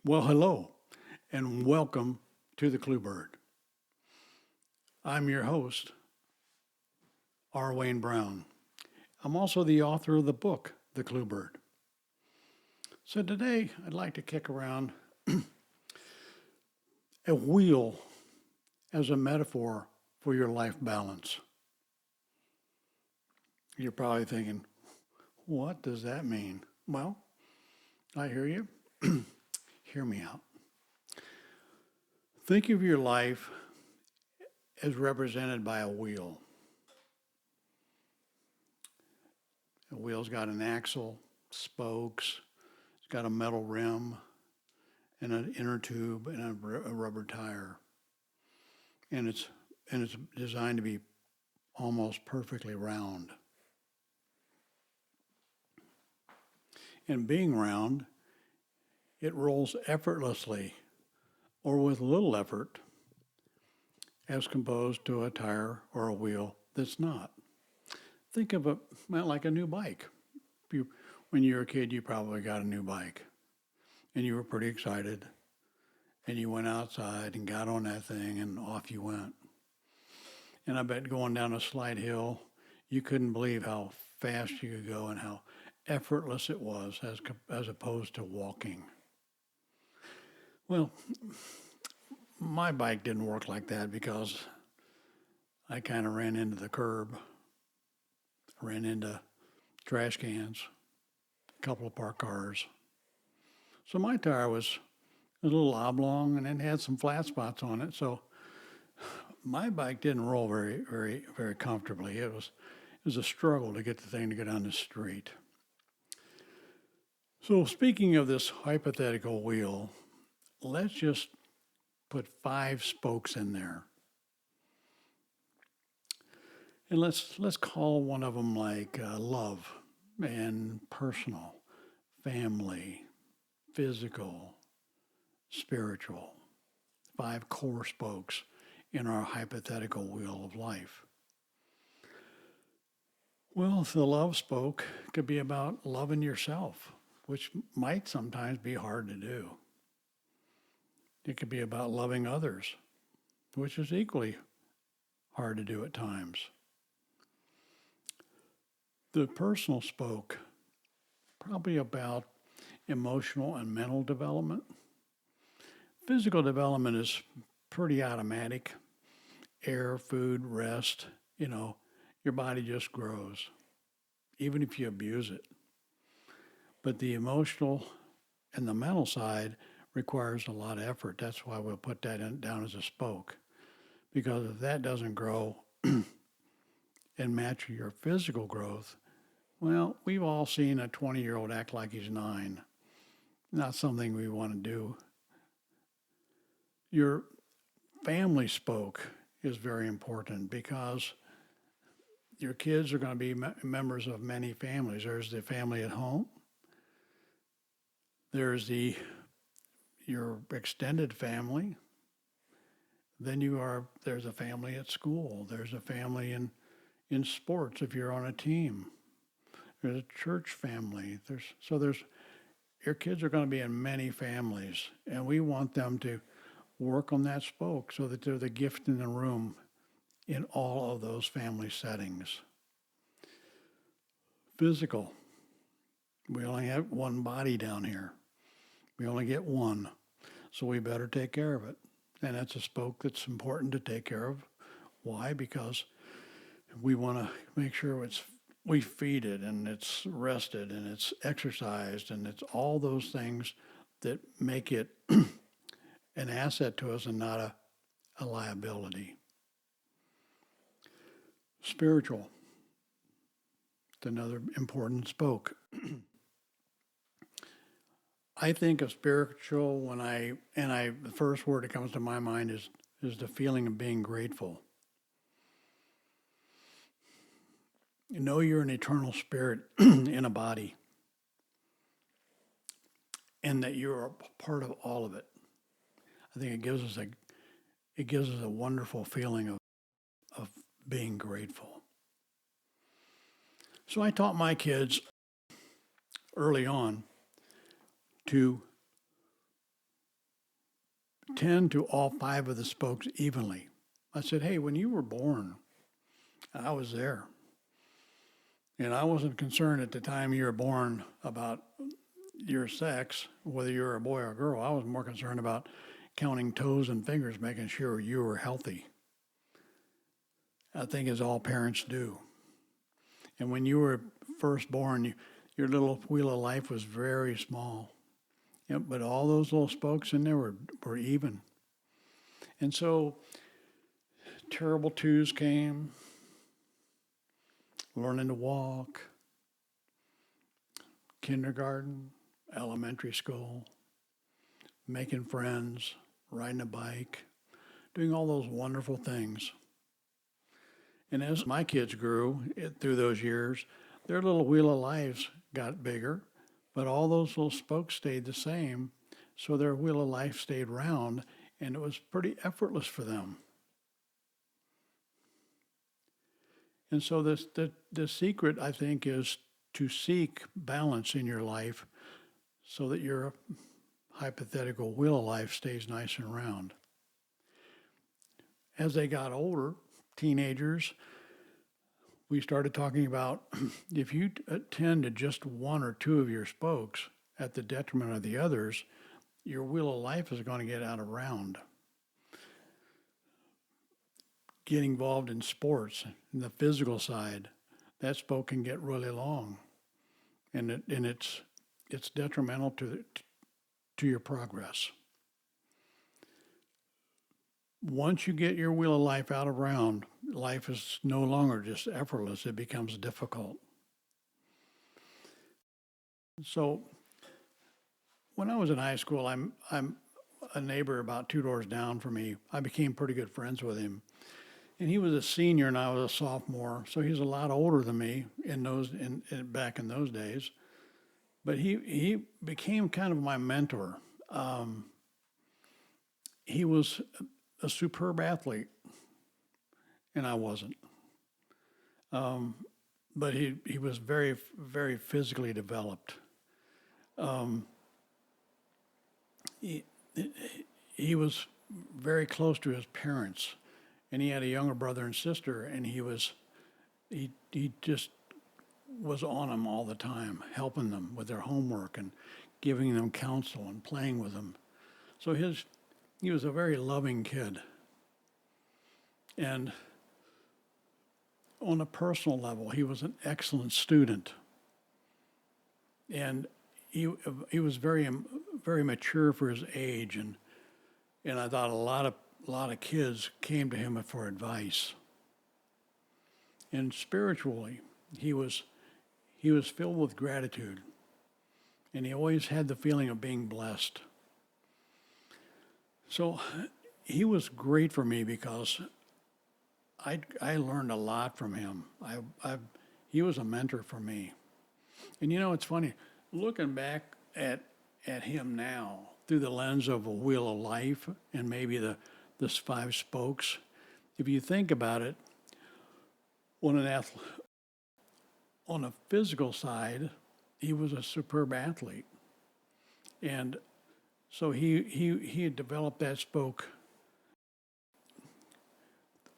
Well, hello, and welcome to the Clue Bird. I'm your host, R. Wayne Browne. I'm also the author of the book, The Clue Bird. So today, I'd like to kick around a wheel as a metaphor for your life balance. You're probably thinking, what does that mean? Well, I hear you. Hear me out. Think of your life as represented by a wheel. The wheel's got an axle, spokes, it's got a metal rim, and an inner tube and a rubber tire. And it's designed to be almost perfectly round. And being round, it rolls effortlessly or with little effort as composed to a tire or a wheel that's not. Think of it like a new bike. When you were a kid, you probably got a new bike and you were pretty excited and you went outside and got on that thing and off you went. And I bet going down a slight hill, you couldn't believe how fast you could go and how effortless it was as opposed to walking. Well, my bike didn't work like that because I kind of ran into the curb, ran into trash cans, a couple of parked cars. So my tire was a little oblong and it had some flat spots on it. So my bike didn't roll very, very, very comfortably. It was a struggle to get the thing to go down the street. So speaking of this hypothetical wheel, let's just put 5 spokes in there. And let's call one of them like love and personal, family, physical, spiritual. 5 core spokes in our hypothetical wheel of life. Well, the love spoke could be about loving yourself, which might sometimes be hard to do. It could be about loving others, which is equally hard to do at times. The personal spoke, probably about emotional and mental development. Physical development is pretty automatic. Air, food, rest, your body just grows, even if you abuse it. But the emotional and the mental side requires a lot of effort. That's why we'll put that down as a spoke. Because if that doesn't grow and match your physical growth, well, we've all seen a 20-year-old act like he's 9. Not something we want to do. Your family spoke is very important because your kids are going to be members of many families. There's the family at home. There's your extended family. Then there's a family at school. There's a family in sports if you're on a team. There's a church family. Your kids are going to be in many families, and we want them to work on that spoke so that they're the gift in the room in all of those family settings. Physical. We only have one body down here. We only get one, so we better take care of it. And that's a spoke that's important to take care of. Why? Because we want to make sure we feed it and it's rested and it's exercised and it's all those things that make it an asset to us and not a liability. Spiritual. It's another important spoke. I think of spiritual the first word that comes to my mind is the feeling of being grateful. You know you're an eternal spirit in a body and that you're a part of all of it. I think it gives us a wonderful feeling of being grateful. So I taught my kids early on to tend to all 5 of the spokes evenly. I said, hey, when you were born, I was there. And I wasn't concerned at the time you were born about your sex, whether you were a boy or a girl. I was more concerned about counting toes and fingers, making sure you were healthy. I think as all parents do. And when you were first born, your little wheel of life was very small. But all those little spokes in there were even. And so terrible twos came, learning to walk, kindergarten, elementary school, making friends, riding a bike, doing all those wonderful things. And as my kids grew through those years, their little wheel of lives got bigger, but all those little spokes stayed the same, so their wheel of life stayed round, and it was pretty effortless for them. And so the secret, I think, is to seek balance in your life so that your hypothetical wheel of life stays nice and round. As they got older, teenagers, we started talking about if you attend to just 1 or 2 of your spokes at the detriment of the others, your wheel of life is going to get out of round. Get involved in sports, in the physical side, that spoke can get really long, and it's detrimental to your progress. Once you get your wheel of life out of round, life is no longer just effortless, it becomes difficult. So when I was in high school, I'm a neighbor about 2 doors down from me. I became pretty good friends with him. And he was a senior and I was a sophomore, so he's a lot older than me back in those days. But he became kind of my mentor. He was a superb athlete, and I wasn't. But he was very, very physically developed. He was very close to his parents, and he had a younger brother and sister, and he just was on them all the time, helping them with their homework and giving them counsel and playing with them. So he was a very loving kid. And on a personal level, he was an excellent student. And he was very, very mature for his age, and I thought a lot of kids came to him for advice. And spiritually, he was filled with gratitude, and he always had the feeling of being blessed. So he was great for me because I learned a lot from him. He was a mentor for me. And it's funny, looking back at him now through the lens of a wheel of life and maybe the 5 spokes, if you think about it, on a physical side, he was a superb athlete. And so he had developed that spoke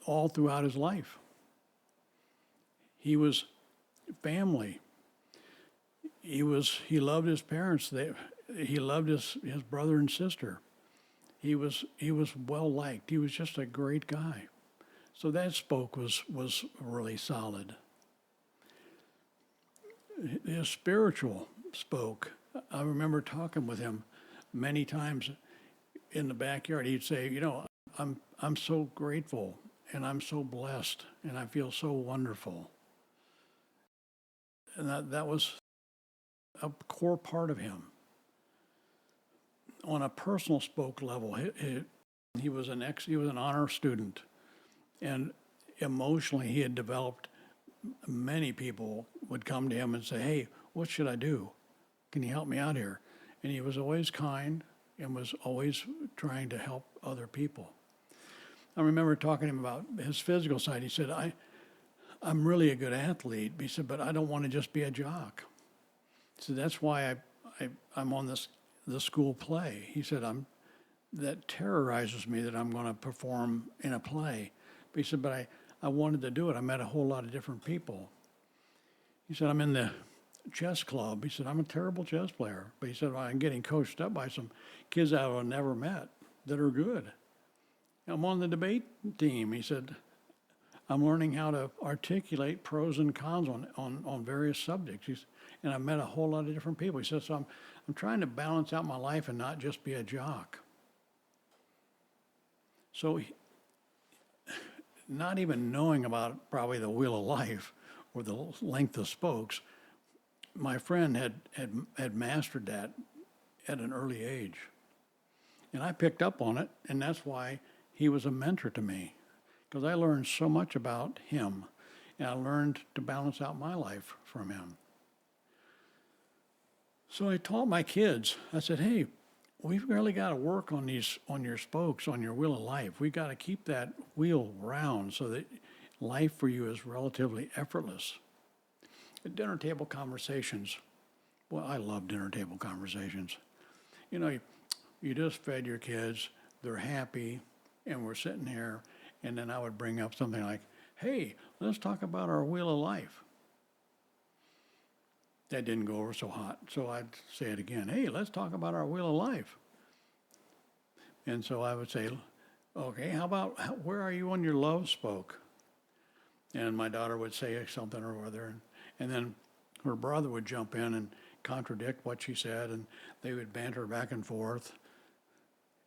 all throughout his life. He was family. He loved his parents. He loved his brother and sister. He was well liked. He was just a great guy. So that spoke was really solid. His spiritual spoke. I remember talking with him many times in the backyard. He'd say, I'm so grateful and I'm so blessed and I feel so wonderful. And that was a core part of him. On a personal spoke level, he was an honor student, and emotionally he had developed. Many people would come to him and say, "Hey, what should I do? Can you help me out here?" And he was always kind and was always trying to help other people. I remember talking to him about his physical side. He said, I'm really a good athlete. He said, but I don't want to just be a jock. So that's why I'm on the school play. He said, that terrorizes me that I'm going to perform in a play. But he said, but I wanted to do it. I met a whole lot of different people. He said, I'm in the chess club. He said, I'm a terrible chess player. But he said, well, I'm getting coached up by some kids I've never met that are good. I'm on the debate team. He said, I'm learning how to articulate pros and cons on various subjects. And I've met a whole lot of different people. He said, so I'm trying to balance out my life and not just be a jock. So not even knowing about probably the wheel of life or the length of spokes, my friend had mastered that at an early age. And I picked up on it, and that's why he was a mentor to me, because I learned so much about him, and I learned to balance out my life from him. So I taught my kids, I said, hey, we've really got to work on your spokes, on your wheel of life. We've got to keep that wheel round so that life for you is relatively effortless. At dinner table conversations, well, I love dinner table conversations. You know, you just fed your kids, they're happy, and we're sitting here, and then I would bring up something like, hey, let's talk about our wheel of life. That didn't go over so hot, so I'd say it again. Hey, let's talk about our wheel of life. And so I would say, okay, where are you on your love spoke? And my daughter would say something or other, and then her brother would jump in and contradict what she said, and they would banter back and forth.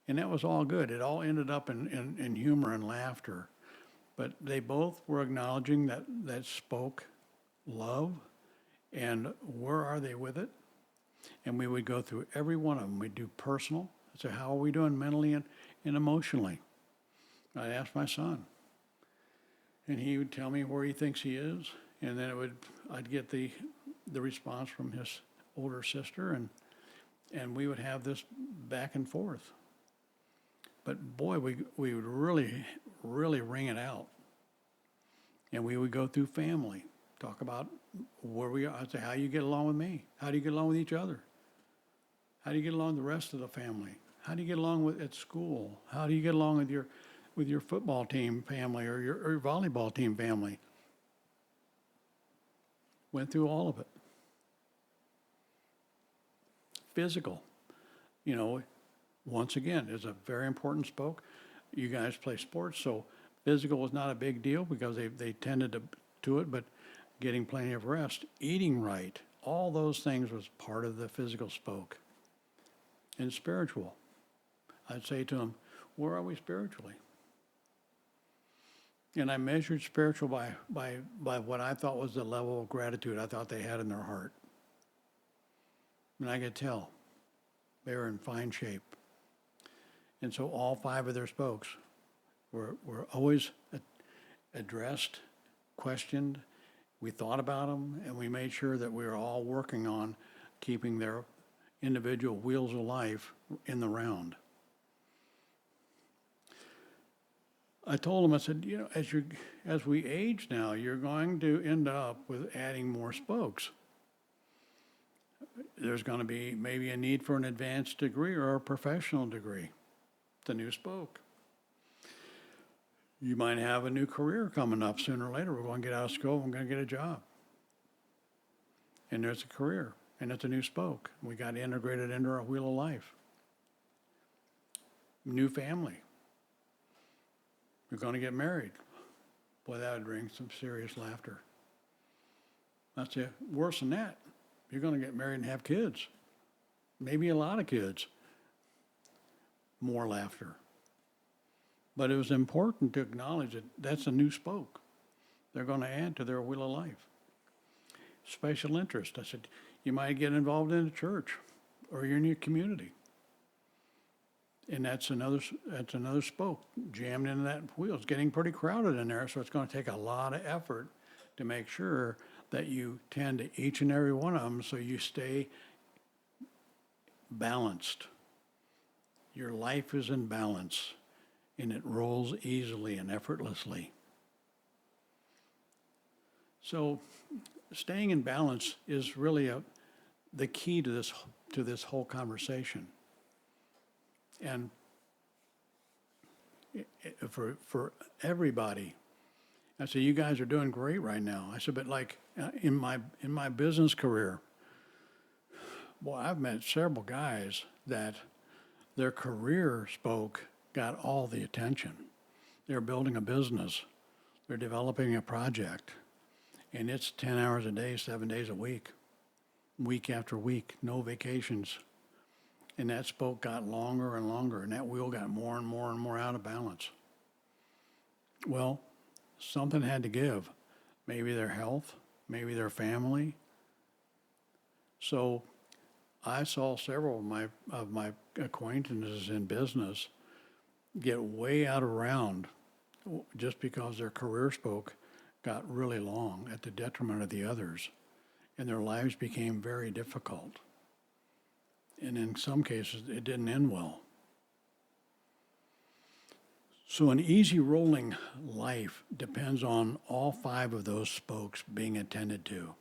And that was all good. It all ended up in humor and laughter. But they both were acknowledging that spoke love, and where are they with it? And we would go through every one of them. We'd do personal. I'd say, how are we doing mentally and emotionally? I'd ask my son. And he would tell me where he thinks he is. And then I'd get the response from his older sister, and we would have this back and forth. But boy, we would really, really ring it out. And we would go through family, talk about where we are. I'd say, how do you get along with me? How do you get along with each other? How do you get along with the rest of the family? How do you get along at school? How do you get along with your football team family or your volleyball team family? Went through all of it. Physical, once again, is a very important spoke. You guys play sports, so physical was not a big deal because they tended to it, but getting plenty of rest, eating right, all those things was part of the physical spoke. And spiritual, I'd say to them, where are we spiritually? And I measured spiritual by what I thought was the level of gratitude I thought they had in their heart. And I could tell they were in fine shape. And so all 5 of their spokes were always addressed, questioned. We thought about them, and we made sure that we were all working on keeping their individual wheels of life in the round. I told them, I said, as we age now, you're going to end up with adding more spokes. There's going to be maybe a need for an advanced degree or a professional degree. It's a new spoke. You might have a new career coming up sooner or later. We're going to get out of school, we're going to get a job. And there's a career, and it's a new spoke. We got integrated into our wheel of life. New family. We're going to get married. Boy, that would bring some serious laughter. That's it. Worse than that, you're going to get married and have kids. Maybe a lot of kids. More laughter. But it was important to acknowledge that that's a new spoke they're going to add to their wheel of life. Special interest. I said, you might get involved in a church or you're in your community. And that's another spoke jammed into that wheel. It's getting pretty crowded in there, so it's going to take a lot of effort to make sure that you tend to each and every one of them so you stay balanced. Your life is in balance, and it rolls easily and effortlessly. So staying in balance is really the key to this whole conversation. And for everybody. I said, you guys are doing great right now. I said, but like in my business career, boy, I've met several guys that their career spoke got all the attention. They're building a business. They're developing a project. And it's 10 hours a day, 7 days a week, week after week, no vacations. And that spoke got longer and longer, and that wheel got more and more and more out of balance. Well, something had to give. Maybe their health, maybe their family. So I saw several of my acquaintances in business get way out of round just because their career spoke got really long at the detriment of the others, and their lives became very difficult. And in some cases, it didn't end well. So an easy rolling life depends on all 5 of those spokes being attended to,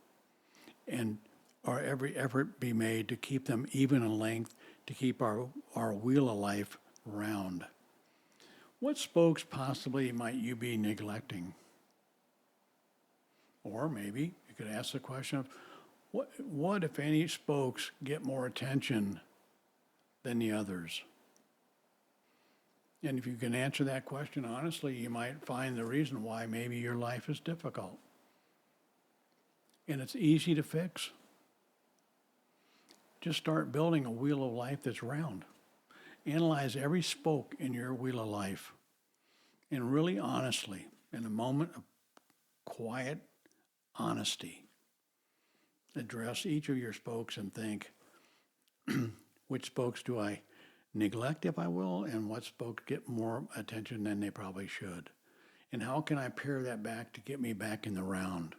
and every effort be made to keep them even in length, to keep our wheel of life round. What spokes possibly might you be neglecting? Or maybe you could ask the question of, what if any spokes get more attention than the others? And if you can answer that question honestly, you might find the reason why maybe your life is difficult. And it's easy to fix. Just start building a wheel of life that's round. Analyze every spoke in your wheel of life. And really honestly, in a moment of quiet honesty, address each of your spokes and think, which spokes do I neglect, if I will, and what spokes get more attention than they probably should? And how can I pare that back to get me back in the round?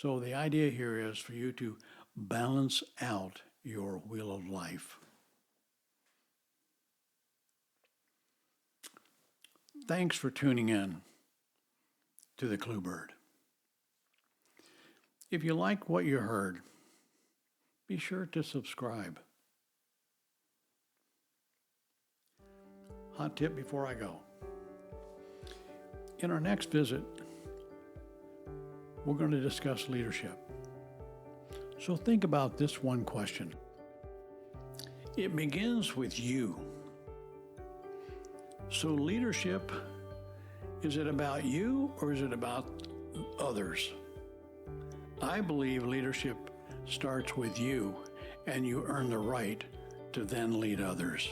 So the idea here is for you to balance out your wheel of life. Thanks for tuning in to the Clue Bird. If you like what you heard, be sure to subscribe. Hot tip before I go. In our next visit, we're going to discuss leadership. So think about this one question. It begins with you. So leadership, is it about you or is it about others? I believe leadership starts with you, and you earn the right to then lead others.